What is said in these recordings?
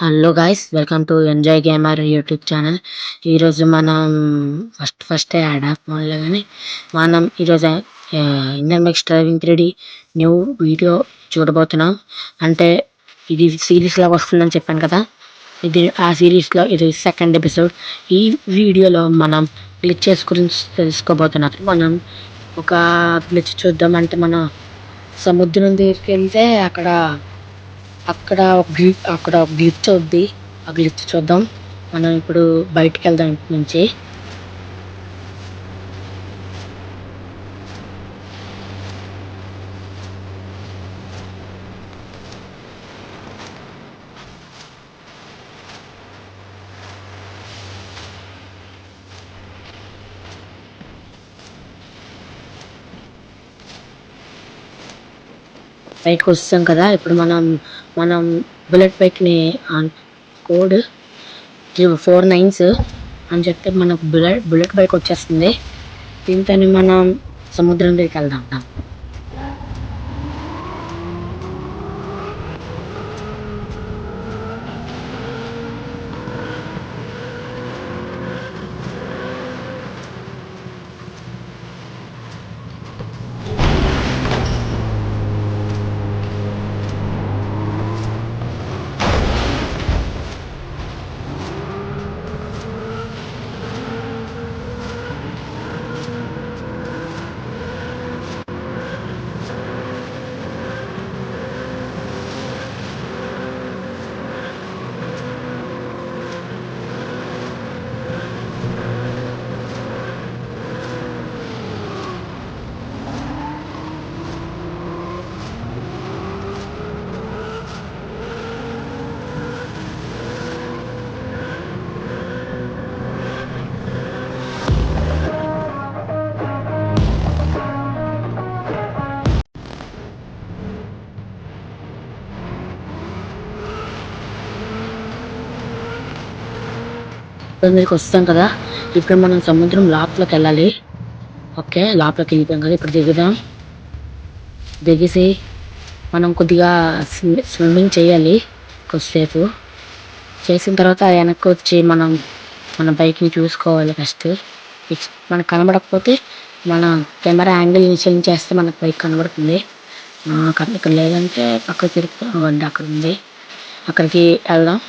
Hello guys, welcome to enjoy gamer YouTube channel. ఈరోజు మనం first add of కానీ మనం ఈరోజు Indian bikes driving 3D new video చూడబోతున్నాం. అంటే ఇది సిరీస్లో వస్తుందని చెప్పాను కదా, ఇది ఆ సిరీస్లో ఇది సెకండ్ ఎపిసోడ్. ఈ వీడియోలో మనం గ్లిచెస్ గురించి తెలుసుకోబోతున్నాం. మనం ఒక గ్లిచ్ చూద్దాం. అంటే మనం సముద్రం దగ్గరికి వెళ్తే అక్కడ ఒక గ్లిచ్ అవుద్ది. ఆ గ్లిచ్ చూద్దాం. మనం ఇప్పుడు బయటికి వెళ్దాం ఇంటి నుంచి. బయటకు వస్తాం కదా. ఇప్పుడు మనం బుల్లెట్ బైక్ని కోడ్ 49 అని చెప్తే మనకు బుల్లెట్ బైక్ వచ్చేస్తుంది. దీంతో మనం సముద్రం దగ్గరికి వెళ్దాం. దగ్గరికి వస్తాం కదా. ఇప్పుడు మనం సముద్రం లోపలికి వెళ్ళాలి. ఓకే, లోపలికి వెళ్ళిపోయాం కదా. ఇప్పుడు దిగేసి మనం కొద్దిగా స్విమ్మింగ్ చేయాలి. కొద్దిసేపు చేసిన తర్వాత వెనక్కి వచ్చి మన బైక్ని చూసుకోవాలి. ఫస్ట్ మనకు కనబడకపోతే మన కెమెరా యాంగిల్ చేంజ్ చేస్తే మనకు బైక్ కనబడుతుంది. ఇక్కడ లేదంటే పక్కకు తిరుగుతుంది. అక్కడ ఉంది, అక్కడికి వెళ్దాం.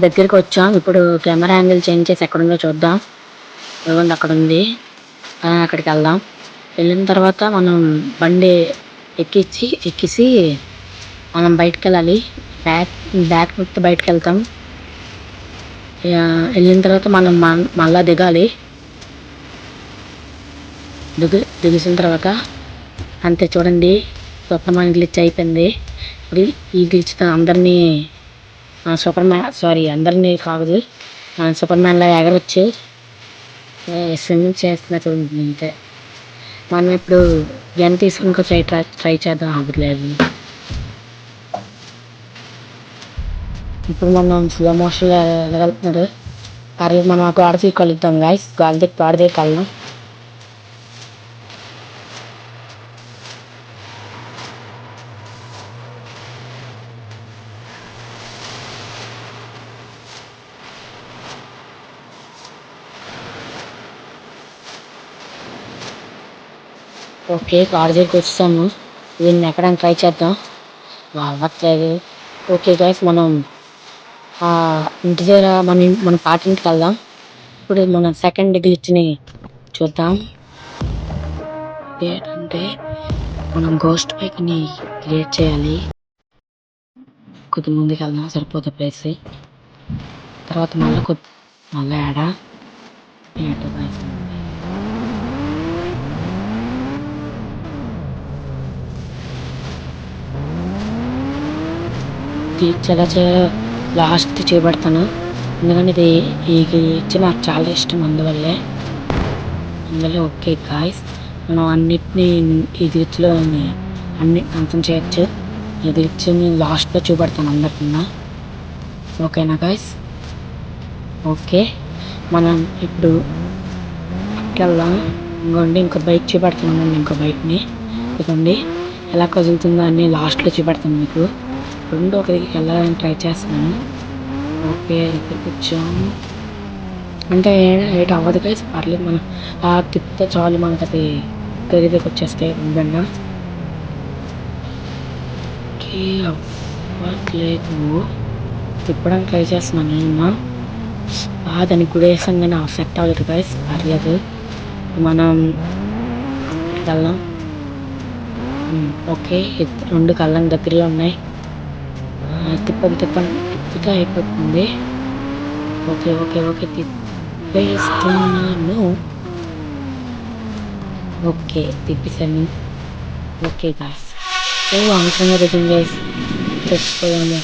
దగ్గరికి వచ్చాం. ఇప్పుడు కెమెరా యాంగిల్ చేంజ్ చేసి ఎక్కడుందో చూద్దాం. ఇవ్వండి, అక్కడ ఉంది. అక్కడికి వెళ్దాం. వెళ్ళిన తర్వాత మనం బండి ఎక్కిసి మనం బయటకు వెళ్ళాలి. బ్యాక్ మొత్తం బయటకు వెళ్తాం. వెళ్ళిన తర్వాత మనం మళ్ళా దిగాలి. దిగిసిన తర్వాత అంతే. చూడండి, స్వప్నమైన గ్లిచ్ అయిపోయింది. ఇప్పుడు ఈ గ్లిచ్ అందరినీ అందరినీ కాదు, సూపర్ మ్యాన్లా ఎగరొచ్చు. స్విమ్మింగ్ చేస్తున్నట్టు అంతే. మనం ఇప్పుడు గన్ తీసుకుని ట్రై చేద్దాం. అవ్వట్లేదు. ఇప్పుడు మనం స్లో మోషన్లో వెళ్తున్నాడు. మనం ఆ గోడ కలుద్దాం గాయస్. గోడ దగ్గర కలుద్దాం. ఓకే, గోడ దగ్గరికి వచ్చాము. దీన్ని ఎక్కడానికి ట్రై చేద్దాం. అవ్వట్లేదు. ఓకే గాయస్, మనం ఇంటి దగ్గర మన పాటింటికి వెళ్దాం. ఇప్పుడు మనం సెకండ్ గ్లిచ్ని చూద్దాం. ఏంటంటే మనం గోస్ట్ బైక్ని క్రియేట్ చేయాలి. కొద్ది ముందుకు వెళ్దాం, సరిపోతుంది ప్లేస్. తర్వాత మళ్ళీ ఏడా చాలా లాస్ట్ చేపడతాను. ఎందుకంటే ఇది నాకు చాలా ఇష్టం. అందువల్ల ఓకే గాయస్, మనం అన్నిటినీ ఈ గ్లిచ్లో అన్ని అంతం చేయొచ్చు. ఈ గ్లిచ్ నేను లాస్ట్లో చూపెడతాను అందరికన్నా. ఓకేనా గాయస్? ఓకే, మనం ఇప్పుడు బైక్కి వెళ్దాం. ఇంకోండి ఇంకో బైక్ చూపెడుతున్నాను. ఇంకో బైక్ని ఇదిగోండి ఎలా కదులుతుందో అని లాస్ట్లో చూపెడతాను మీకు. రెండు ఒక దగ్గరికి వెళ్ళాలని ట్రై చేస్తున్నాను. ఓకే ఇక్కడికి వచ్చాము. అంటే ఏటి అవ్వదు గైస్, పర్లేదు. మనం తిప్పితే చాలు మనకు అది దగ్గరికి వచ్చేస్తే ఉందన్నా. ఓకే అవ్వట్లేదు, తిప్పడానికి ట్రై చేస్తున్నాను నేను. దానికి కూడా వేసాం కానీ సెట్ అవ్వలేదు గైస్, పర్లేదు. మనం వెళ్దాం. ఓకే రెండు కళ్ళం దగ్గరలో ఉన్నాయి. తిప్పితే అయిపోతుంది. ఓకే ఓకే ఓకే తిప్పేస్తున్నాను. ఓకే తిప్పేసాను. ఓకే గాయస్, అవసరంగా రిటర్న్ గైస్ తెచ్చిపోయాము.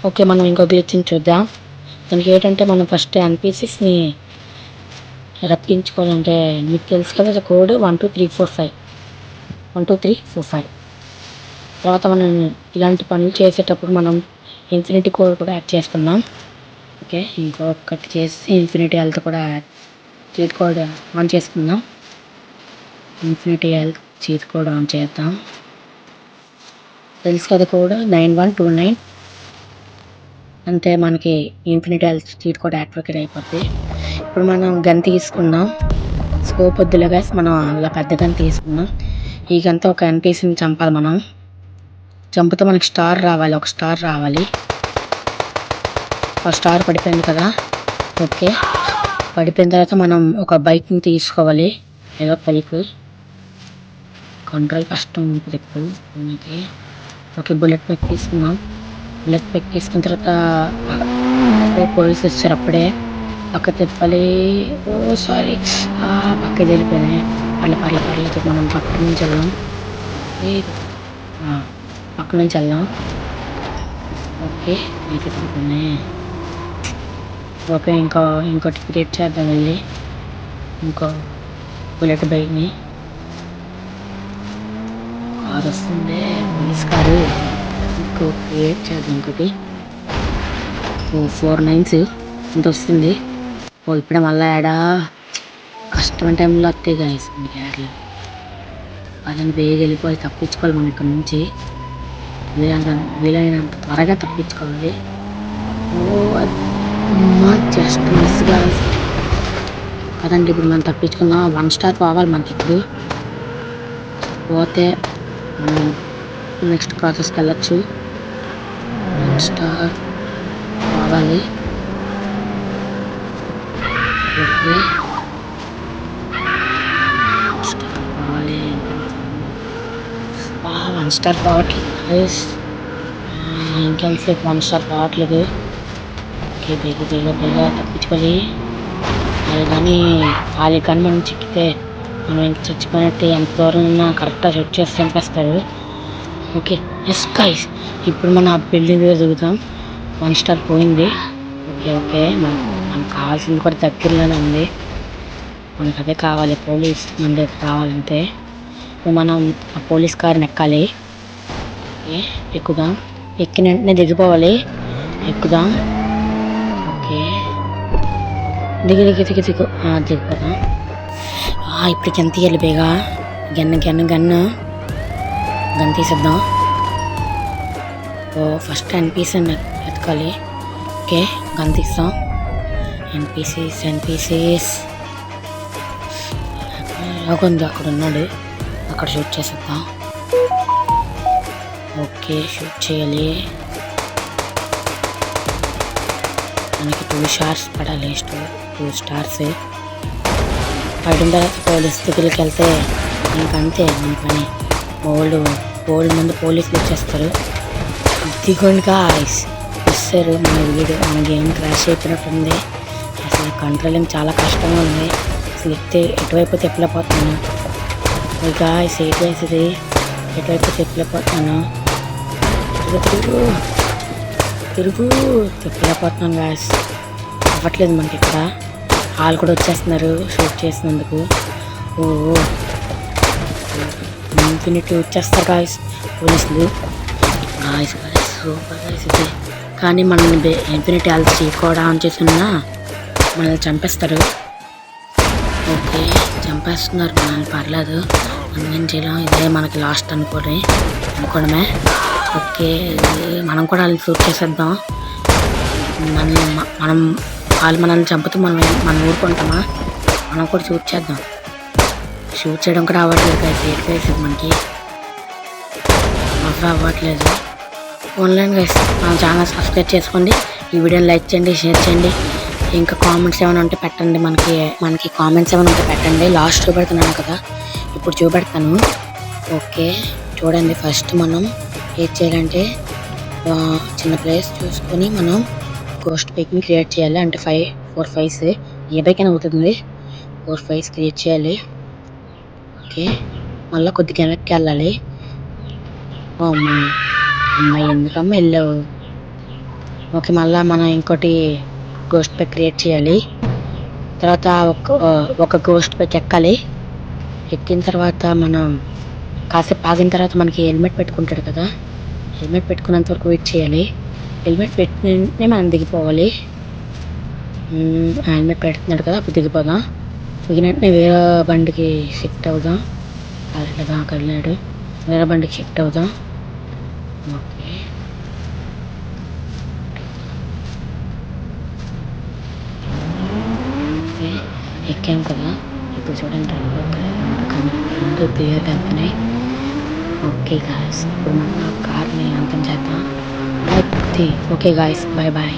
ఓకే మనం ఇంకో గ్లిచ్ని చూద్దాం. దానికి ఏంటంటే మనం ఫస్ట్ ఎన్పిసిస్ని రప్పించుకోవాలంటే మీకు తెలుసు కదా కోడ్ 12345 12345. తర్వాత మనం ఇలాంటి పనులు చేసేటప్పుడు మనం ఇన్ఫినిటీ కోడ్ కూడా యాడ్ చేసుకుందాం. ఓకే ఇంకొకటి చేసి ఇన్ఫినిటీ హెల్త్ కూడా చీట్ కోడ్ ఆన్ చేసుకుందాం. Infinity health cheat code on చేద్దాం. తెలుసు కదా కోడ్ 9129. అంటే మనకి infinity health cheat code activate అయిపోద్ది. ఇప్పుడు మనం గన్ తీసుకుందాం. స్కోప్ వద్దులే గైస్, మనం అలా పెద్ద గన్ తీసుకుందాం. ఈ గన్తో ఒక ఎన్పిసిని చంపాలి. మనం చంపితే మనకి స్టార్ రావాలి, ఒక స్టార్ రావాలి. ఒక స్టార్ పడిపోయింది కదా. ఓకే పడిపోయిన తర్వాత మనం ఒక బైక్ని తీసుకోవాలి. ఏదో బైక్ కంట్రోల్ కష్టం ఉంటుంది ఇప్పుడు మనకి. ఓకే బుల్లెట్ బైక్ తీసుకున్నాం. బుల్లెట్ బైక్ తీసుకున్న తర్వాత పోలీసు వచ్చారు. అప్పుడే పక్క తిప్పాలి. ఓ సారీ పక్క వెళ్ళిపోయినాయి. పర్లేదు మనం పక్క నుంచి వెళ్దాం. పక్క నుంచి వెళ్దాం. ఓకే అయిపోతున్నాయి. ఓకే ఇంకోటి క్రియేట్ చేద్దాం వెళ్ళి. ఇంకో బుల్లెట్ బైక్ని కారు వస్తుంది, పోలీస్ కారు. ఇంకో క్రియేట్ చేద్దాం. ఇంకోటి 4 9s ఇంత వస్తుంది. ఇప్పుడే మళ్ళీ ఏడా కష్టమైన టైంలో వస్తాయి గైస్ యాడ్లు. అదని వేగ వెళ్ళిపోయి తప్పించుకోవాలి మనం ఇక్కడ నుంచి. వీలైనంత త్వరగా తప్పించుకోవాలి. Just miss guys. కదండి ఇప్పుడు మనం తప్పించుకున్నాం. 1 స్టార్ పోవాలి మనకి. ఇప్పుడు పోతే నెక్స్ట్ ప్రాసెస్కి వెళ్ళచ్చు. 1 స్టార్ కావాలి. ఓకే స్టార్ కావాలి. 1 స్టార్ రావట్లేదు. ఇంకెంతసేపు 1 స్టార్ రావట్లేదు. ఓకే బేగా తప్పించుకోవాలి. అది కానీ మనం చిక్కితే మనం ఇంక చచ్చిపోయినట్టు. ఎంత దూరం ఉన్నా కరెక్ట్గా సెట్ చేసి చంపేస్తాడు. ఓకే ఎస్ గైస్, ఇప్పుడు మనం ఆ బిల్డింగ్ దగ్గర దిగుతాం. 1 స్టార్ పోయింది. ఓకే మనకు కావాల్సింది కూడా దగ్గరలోనే ఉంది. మనకు అదే కావాలి, పోలీస్ మన దగ్గర కావాలంటే. ఇప్పుడు మనం ఆ పోలీస్ కార్ని ఎక్కాలి. ఓకే ఎక్కుదాం. ఎక్కిన వెంటనే దిగిపోవాలి. ఎక్కుదాం. ఓకే దిగిపోదాం. ఇప్పుడు ఎంత తీయాలి బేగా. గన్ తీసేద్దాం. ఫస్ట్ ఎన్పిసిని ఎత్తుకోవాలి. ఓకే గన్ తీస్తాం. ఎన్పిసిస్ ఉంది, అక్కడ ఉన్నాడు. అక్కడ షూట్ చేసేద్దాం. ఓకే షూట్ చేయాలి. మనకి 2 స్టార్స్ పడాలి. 2 స్టార్స్ పడిన తర్వాత పోలీస్ దగ్గరికి వెళ్తే ఇంకంతే మన పని. ఓల్డ్ మంది పోలీసులు వచ్చేస్తారు. దిగోండి గాయ్స్, వస్తారు. మన గేమ్ క్రాష్ అయిపోయినట్టుంది. అసలు కంట్రోలింగ్ చాలా కష్టంగా ఉంది. అసలు ఎటువైపు తిప్పలేకపోతున్నాను. గాయ్స్ ఇది ఎటువైపు తిప్పలేకపోతున్నాను. తిరుగు తిప్పలేకపోతున్నాను గాయ్స్. అవ్వట్లేదు మనకి. ఇక్కడ వాళ్ళు కూడా వచ్చేస్తున్నారు షూట్ చేసినందుకు. ఇన్ఫినిటీ వచ్చేస్తారు గాయ్స్ పోలీసులు. గాయ్స్ సూపర్ గాయ్స్ ఇది. కానీ మనల్ని ఇన్ఫినిటీ హెల్త్ కూడా ఆన్ చేసి ఉన్నా మనల్ని చంపేస్తారు. ఓకే, చంపేస్తున్నారు మనల్ని, పర్లేదు మనం చేయలేం, ఇదే మనకి లాస్ట్ అనుకోవడమే. ఓకే, మనం కూడా వాళ్ళని షూట్ చేసేద్దాం. మనం వాళ్ళు మనల్ని చంపుతూ మనం ఊరుకుంటామా? మనం కూడా షూట్ చేద్దాం. షూట్ చేయడం కూడా అవ్వట్లేదు గైస్, మనకి అసలు అవ్వట్లేదు. ఆన్లైన్ గైస్, మన ఛానల్ సబ్స్క్రైబ్ చేసుకోండి, ఈ వీడియోని లైక్ చేయండి, షేర్ చేయండి. ఇంకా కామెంట్స్ ఏమైనా ఉంటే పెట్టండి, మనకి కామెంట్స్ ఏమైనా ఉంటే పెట్టండి. లాస్ట్ చూపెడుతున్నాను కదా, ఇప్పుడు చూపెడతాను. ఓకే చూడండి, ఫస్ట్ మనం ఏం చేయాలంటే చిన్న ప్లేస్ చూసుకొని మనం గోస్ట్ పిక్ని క్రియేట్ చేయాలి. అంటే 4 ఫైల్స్ ఏ బైకైనా అవుతుంది, 4 ఫైల్స్ క్రియేట్ చేయాలి. ఓకే, మళ్ళీ కొద్దిగా వెనక్కి వెళ్ళాలి. అమ్మాయి ఎందుకమ్మా వెళ్ళావు? ఓకే, మళ్ళీ మనం ఇంకోటి గోస్ట్ పిక్ క్రియేట్ చేయాలి. తర్వాత ఒక గోస్ట్ పిక్ ఎక్కాలి. ఎక్కిన తర్వాత మనం కాసేపు ఆగిన తర్వాత మనకి హెల్మెట్ పెట్టుకుంటాడు కదా, హెల్మెట్ పెట్టుకున్నంత వరకు వెయిట్ చేయాలి. హెల్మెట్ పెట్టిన వెంటనే మనం దిగిపోవాలి. హెల్మెట్ పెడుతున్నాడు కదా, అప్పుడు దిగిపోదాం. దిగిన వెంటనే వేరే బండికి షిఫ్ట్ అవుదాం. అట్లా కదిలాడు, వేరే బండికి షిఫ్ట్ అవుదాం. ఓకే, ఎక్కాం కదా, ఇప్పుడు చూడండి రెండు క్లియర్ కనిపినాయి. ఓకే గాయస్, ఇప్పుడు మనం కార్ని అంతం చేద్దాం. Okay guys, bye bye.